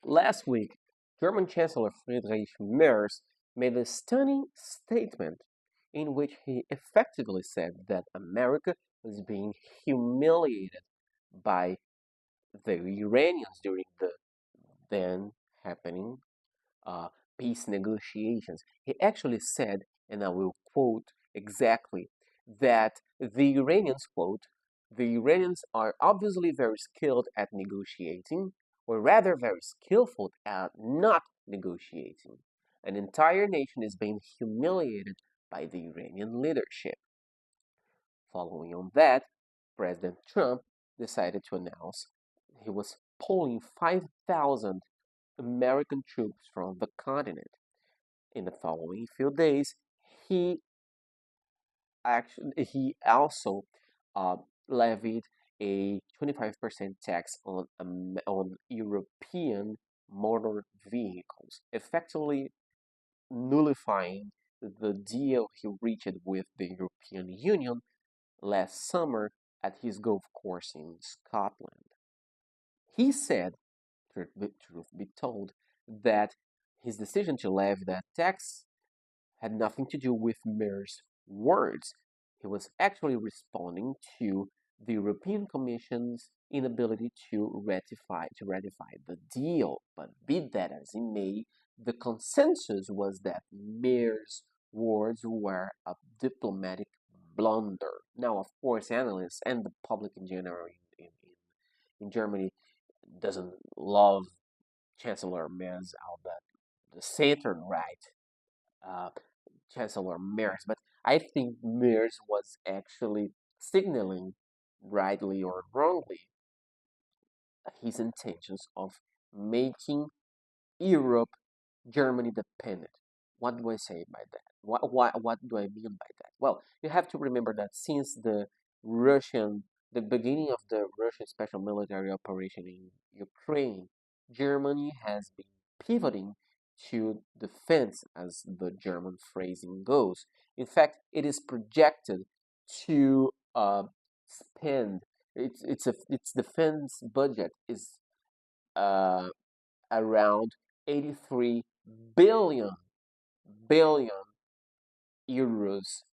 Last week, German Chancellor Friedrich Merz made a stunning statement in which he effectively said that America was being humiliated by the Iranians during the then happening uh, peace negotiations. He actually said, and I will quote exactly, that the Iranians, quote, the Iranians are obviously very skilled at negotiating, or rather very skillful at not negotiating. An entire nation is being humiliated by the Iranian leadership. Following on that, President Trump decided to announce he was pulling 5,000 American troops from the continent. In the following few days, he he also uh, levied a 25% tax on European motor vehicles, effectively nullifying the deal he reached with the European Union last summer at his golf course in Scotland. He said, truth be told, that his decision to levy that tax had nothing to do with Merz's words. He was actually responding to the European Commission's inability to ratify the deal. But be that as it may, the consensus was that Merz's words were a diplomatic blunder. Now, of course, analysts and the public in general in Germany doesn't love Chancellor Merz out that the center right uh, Chancellor Merz, but I think Merz was actually signaling, rightly or wrongly, his intentions of making Europe Germany dependent. What do I say by that? What do I mean by that? Well, you have to remember that since the beginning of the Russian special military operation in Ukraine, Germany has been pivoting to defense, as the German phrasing goes. In fact, it is projected to spend its defense budget is uh, around 83 billion billion euros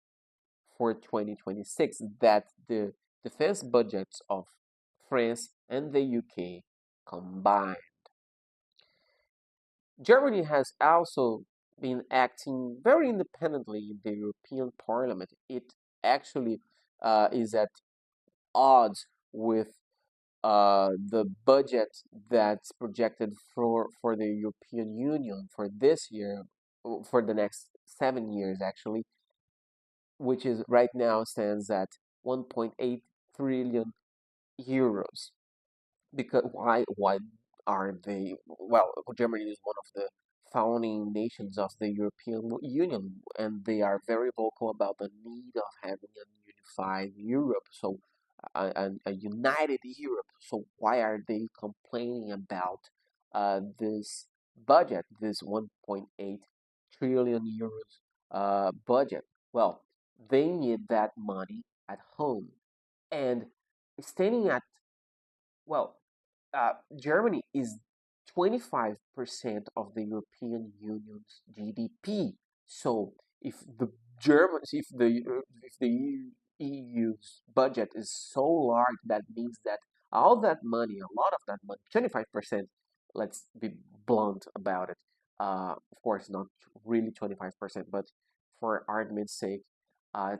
for 2026. That the defense budgets of France and the UK combined. Germany has also been acting very independently in the European Parliament. It actually is at odds with the budget that's projected for the European Union for this year, for the next 7 years actually, which is right now stands at 1.8 trillion euros. Because why are they? Well, Germany is one of the founding nations of the European Union, and they are very vocal about the need of having a unified Europe. So a united Europe. So why are they complaining about this budget, this 1.8 trillion euros budget? Well, they need that money at home, and standing at well, Germany is 25% of the European Union's GDP. So if the EU's budget is so large, that means that all that money, a lot of that money, 25%, let's be blunt about it. Of course, not really 25%, but for argument's sake, uh,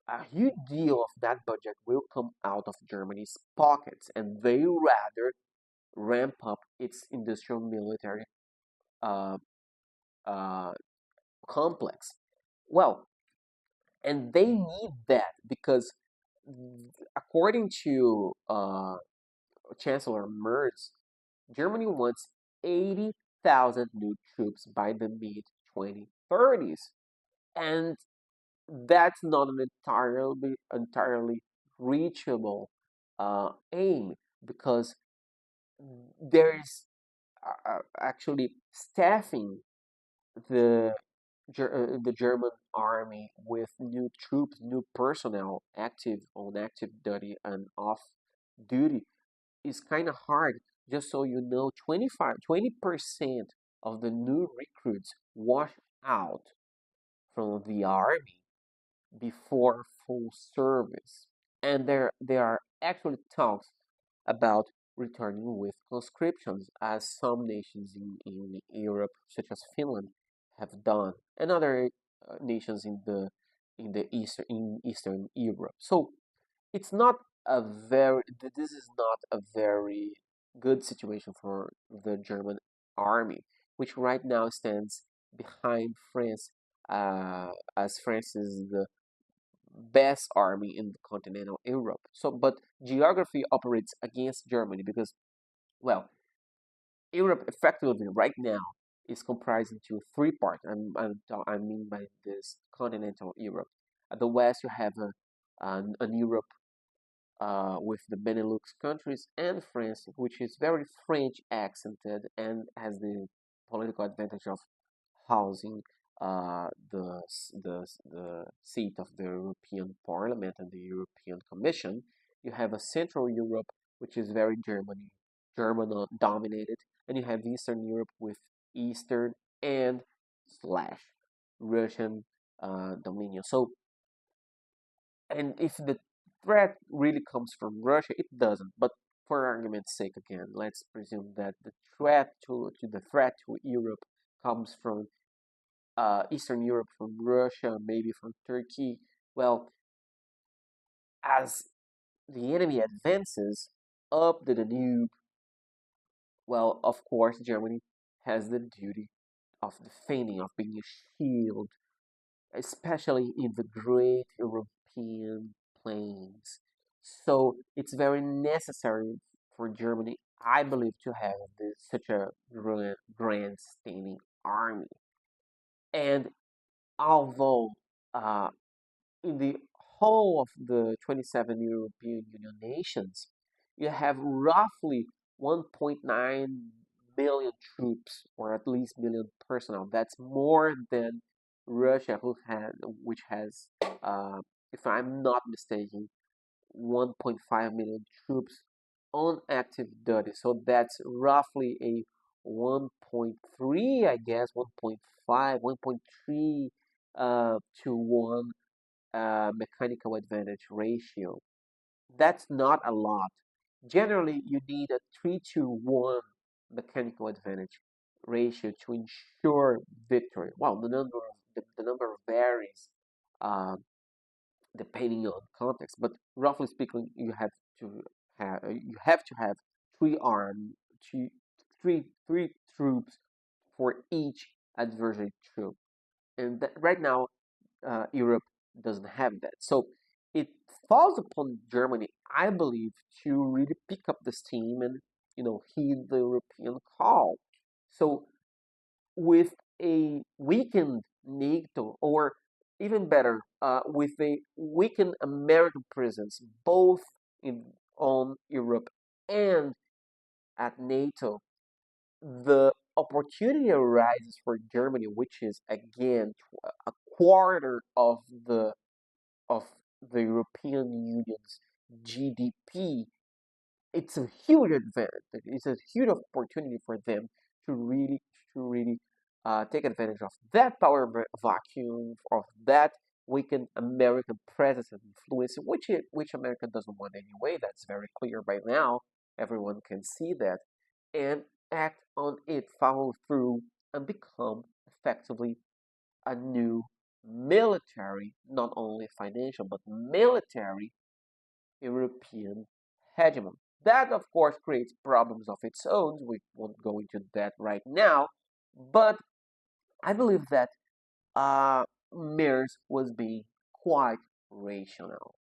a huge deal of that budget will come out of Germany's pockets, and they rather ramp up its industrial military uh, uh, complex. Well, and they need that because, according to Chancellor Merz, Germany wants 80,000 new troops by the mid 2030s. And that's not an entirely reachable aim because there is actually staffing the the German army with new troops, new personnel, active on active duty and off duty is kind of hard. just so you know, 20% of the new recruits wash out from the army before full service. And there are actually talks about returning with conscriptions, as some nations in Europe, such as Finland, have done, and other nations in Eastern Europe. So it's not this is not a very good situation for the German army, which right now stands behind France, as France is the best army in continental Europe. So, but geography operates against Germany because, well, Europe effectively right now is comprised into three parts. I mean by this continental Europe. At the west, you have an Europe with the Benelux countries and France, which is very French accented and has the political advantage of housing the seat of the European Parliament and the European Commission. You have a Central Europe, which is very German dominated, and you have Eastern Europe with Eastern and slash Russian dominion. So, and if the threat really comes from Russia, it doesn't. But for argument's sake, again, let's presume that the threat to Europe comes from Eastern Europe, from Russia, maybe from Turkey. Well, as the enemy advances up the Danube, well, of course, Germany has the duty of defending, of being a shield, especially in the great European plains. So it's very necessary for Germany, I believe, to have such a grand standing army. And although in the whole of the 27 European Union nations, you have roughly 1.9 million troops, or at least million personnel. That's more than Russia, which has, if I'm not mistaken, 1.5 million troops on active duty. So that's roughly a 1.3, I guess, 1.5, 1.3 to 1 mechanical advantage ratio. That's not a lot. Generally, you need a 3 to 1 mechanical advantage ratio to ensure victory. Well, the number varies depending on context, but roughly speaking, you have to have three arm two, three troops for each adversary troop, and right now Europe doesn't have that. So it falls upon Germany, I believe, to really pick up the steam and heed the European call. So with a weakened NATO, or even better, with a weakened American presence, both in on Europe and at NATO, the opportunity arises for Germany, which is again a quarter of the European Union's GDP. It's a huge advantage. It's a huge opportunity for them to really take advantage of that power vacuum, of that weakened American presence and influence, which America doesn't want anyway. That's very clear by now. Everyone can see that, and act on it, follow through, and become effectively a new military, not only financial, but military European hegemon. That, of course, creates problems of its own. We won't go into that right now, but I believe that Merz was being quite rational.